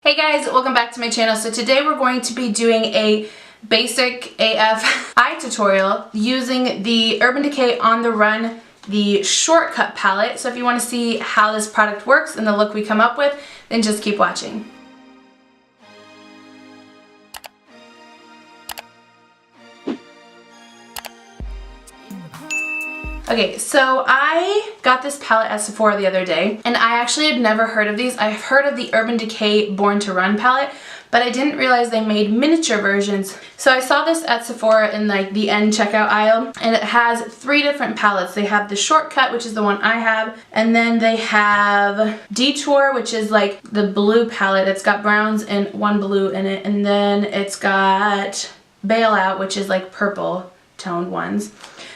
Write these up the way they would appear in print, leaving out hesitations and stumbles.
Hey guys, welcome back to my channel. So today we're going to be doing a basic AF eye tutorial using the Urban Decay On The Run, the shortcut palette. So if you want to see how this product works and the look we come up with, then just keep watching. Okay, so I got this palette at Sephora the other day, and I actually had never heard of these. I've heard of the Urban Decay Born to Run palette, but I didn't realize they made miniature versions. So I saw this at Sephora in like the end checkout aisle, and it has 3 different palettes. They have the shortcut, which is the one I have, and then they have Detour, which is like the blue palette. It's got browns and 1 blue in it, and then it's got Bailout, which is like purple toned ones.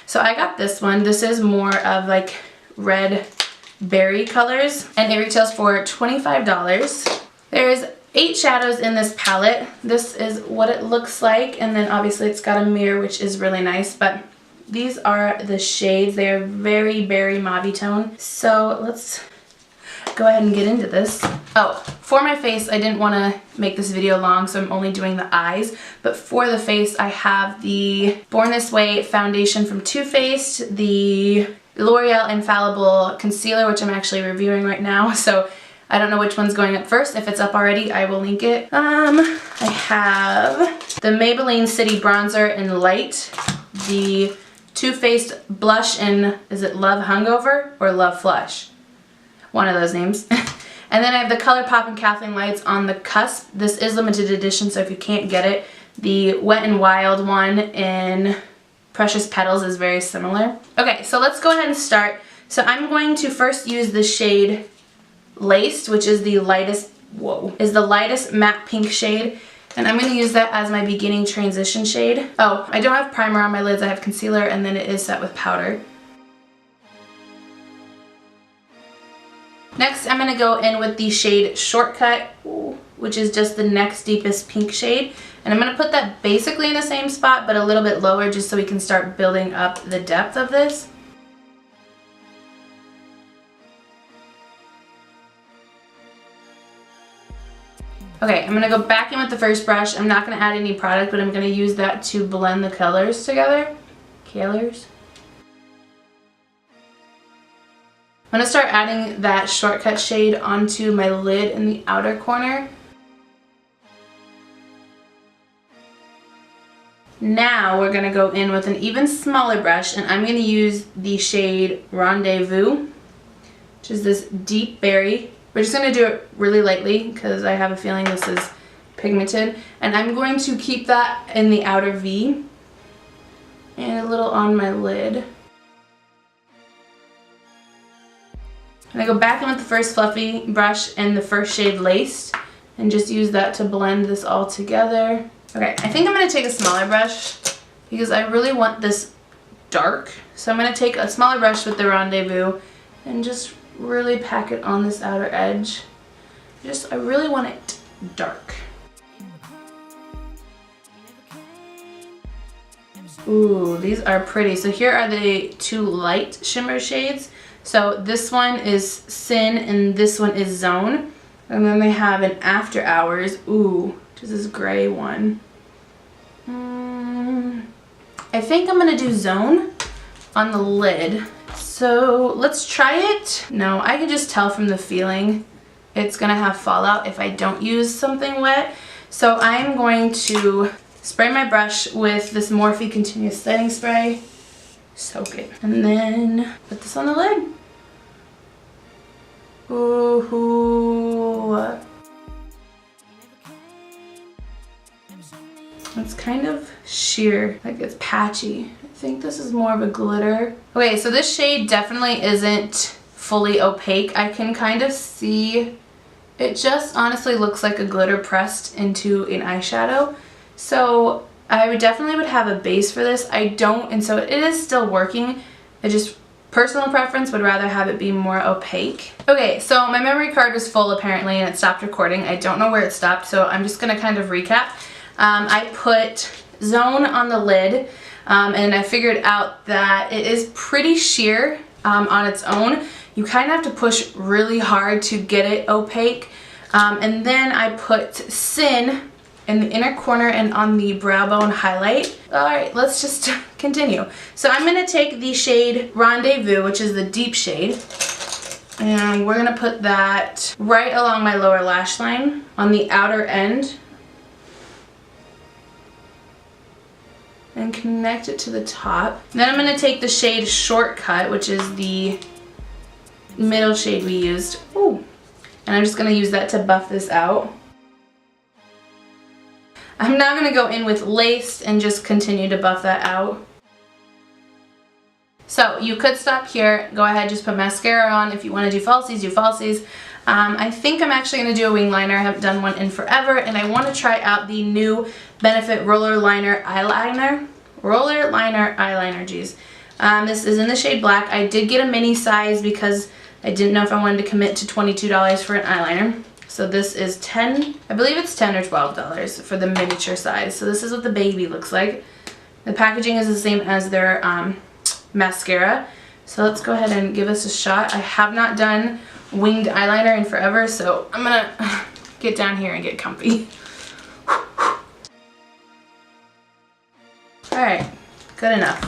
So I got this one. This is more of like red berry colors, and it retails for $25. There's 8 shadows in this palette. This is what it looks like, and then obviously it's got a mirror, which is really nice, but these are the shades. They are very berry mauve tone. So let's go ahead and get into this. Oh, for my face, I didn't want to make this video long, so I'm only doing the eyes. But for the face, I have the Born This Way foundation from Too Faced, the L'Oreal Infallible concealer, which I'm actually reviewing right now. So I don't know which one's going up first. If it's up already, I will link it. I have the Maybelline City Bronzer in Light, the Too Faced blush in, is it Love Hungover or Love Flush? One of those names. And then I have the ColourPop and Kathleen Lights on the Cusp. This is limited edition, so if you can't get it, the Wet n Wild one in Precious Petals is very similar. Okay, so let's go ahead and start. So I'm going to first use the shade Laced, which is the lightest, matte pink shade. And I'm going to use that as my beginning transition shade. Oh, I don't have primer on my lids, I have concealer, and then it is set with powder. Next, I'm going to go in with the shade Shortcut, which is just the next deepest pink shade. And I'm going to put that basically in the same spot, but a little bit lower, just so we can start building up the depth of this. Okay, I'm going to go back in with the first brush. I'm not going to add any product, but I'm going to use that to blend the colors together. I'm going to start adding that Shortcut shade onto my lid in the outer corner. Now we're going to go in with an even smaller brush, and I'm going to use the shade Rendezvous, which is this deep berry. We're just going to do it really lightly because I have a feeling this is pigmented. And I'm going to keep that in the outer V and a little on my lid. And I go back in with the first fluffy brush and the first shade Laced, and just use that to blend this all together. Okay, I think I'm going to take a smaller brush because I really want this dark. So I'm going to take a smaller brush with the Rendezvous and just really pack it on this outer edge. I really want it dark. Ooh, these are pretty. So here are the 2 light shimmer shades. So this one is Sin and this one is Zone. And then they have an After Hours, which is this gray one. I think I'm going to do Zone on the lid. So let's try it. No, I can just tell from the feeling it's going to have fallout if I don't use something wet. So I'm going to spray my brush with this Morphe Continuous Setting Spray. Soak it. And then put this on the lid. Ooh. It's kind of sheer, like it's patchy. I think this is more of a glitter. Okay, so this shade definitely isn't fully opaque. I can kind of see, it just honestly looks like a glitter pressed into an eyeshadow. So I definitely would have a base for this. I don't, and so it is still working. I just, personal preference, would rather have it be more opaque. Okay, so my memory card was full apparently and it stopped recording. I don't know where it stopped, so I'm just gonna kind of recap. I put Zone on the lid, and I figured out that it is pretty sheer on its own. You kind of have to push really hard to get it opaque. And then I put Sin in the inner corner and on the brow bone highlight. Alright, let's just continue. So I'm going to take the shade Rendezvous, which is the deep shade, and we're going to put that right along my lower lash line on the outer end and connect it to the top. Then I'm going to take the shade Shortcut, which is the middle shade we used. Ooh. And I'm just going to use that to buff this out. I'm now going to go in with Lace and just continue to buff that out. So you could stop here, go ahead, just put mascara on. If you want to do falsies, do falsies. I think I'm actually going to do a wing liner. I haven't done one in forever, and I want to try out the new Benefit Roller Liner Eyeliner. Roller Liner Eyeliner, geez. This is in the shade Black. I did get a mini size because I didn't know if I wanted to commit to $22 for an eyeliner. So this is 10, I believe it's 10 or $12 for the miniature size. So this is what the baby looks like. The packaging is the same as their mascara. So let's go ahead and give this a shot. I have not done winged eyeliner in forever, so I'm gonna get down here and get comfy. Alright, good enough.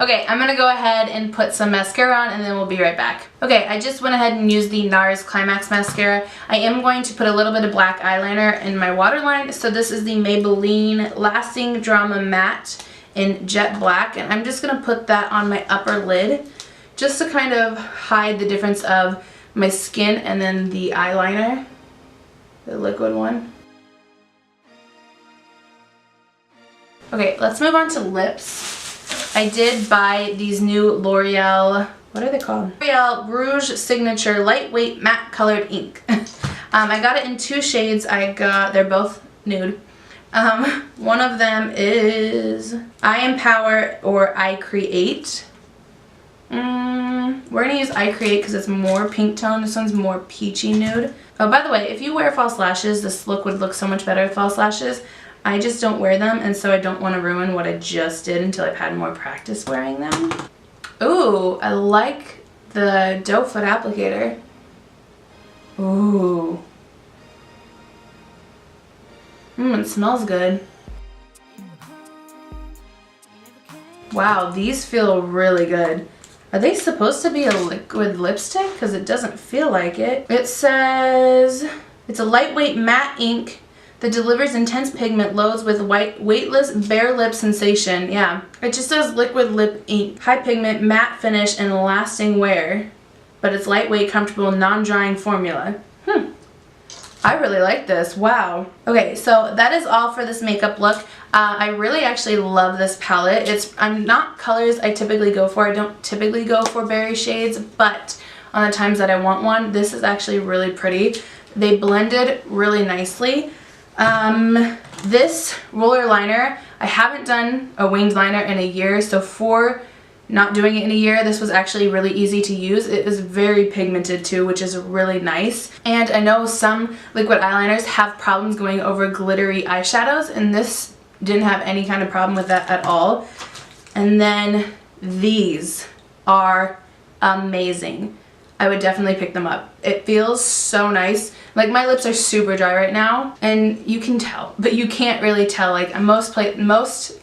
Okay, I'm gonna go ahead and put some mascara on and then we'll be right back. Okay, I just went ahead and used the NARS Climax mascara. I am going to put a little bit of black eyeliner in my waterline. So this is the Maybelline Lasting Drama Matte in Jet Black, and I'm just gonna put that on my upper lid just to kind of hide the difference of my skin and then the eyeliner, the liquid one. Okay, let's move on to lips. I did buy these new L'Oreal, what are they called? L'Oreal Rouge Signature Lightweight Matte Colored Ink. I got it in two shades. They're both nude. One of them is I Empower or I Create. We're gonna use I Create because it's more pink tone. This one's more peachy nude. Oh, by the way, if you wear false lashes, this look would look so much better with false lashes. I just don't wear them, and so I don't want to ruin what I just did until I've had more practice wearing them. Ooh, I like the doe foot applicator. Ooh. It smells good. Wow, these feel really good. Are they supposed to be a liquid lipstick? Because it doesn't feel like it. It says it's a lightweight matte ink that delivers intense pigment, loads with weightless bare lip sensation. Yeah, it just says liquid lip ink, high pigment, matte finish, and lasting wear. But it's lightweight, comfortable, non-drying formula. I really like this. Wow. Okay, so that is all for this makeup look. I really actually love this palette. I'm not colors I typically go for. I don't typically go for berry shades, but on the times that I want one, this is actually really pretty. They blended really nicely. This roller liner, I haven't done a winged liner in a year, so for not doing it in a year, this was actually really easy to use. It is very pigmented too, which is really nice. And I know some liquid eyeliners have problems going over glittery eyeshadows, and this didn't have any kind of problem with that at all. And then these are amazing. I would definitely pick them up. It feels so nice. Like, my lips are super dry right now, and you can tell, but you can't really tell. Like, most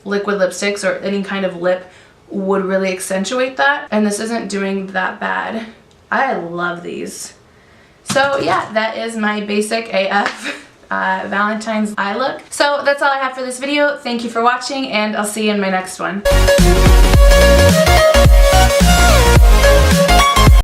liquid lipsticks or any kind of lip would really accentuate that, and this isn't doing that bad. I love these. So yeah, that is my basic AF Valentine's eye look. So that's all I have for this video. Thank you for watching, and I'll see you in my next one.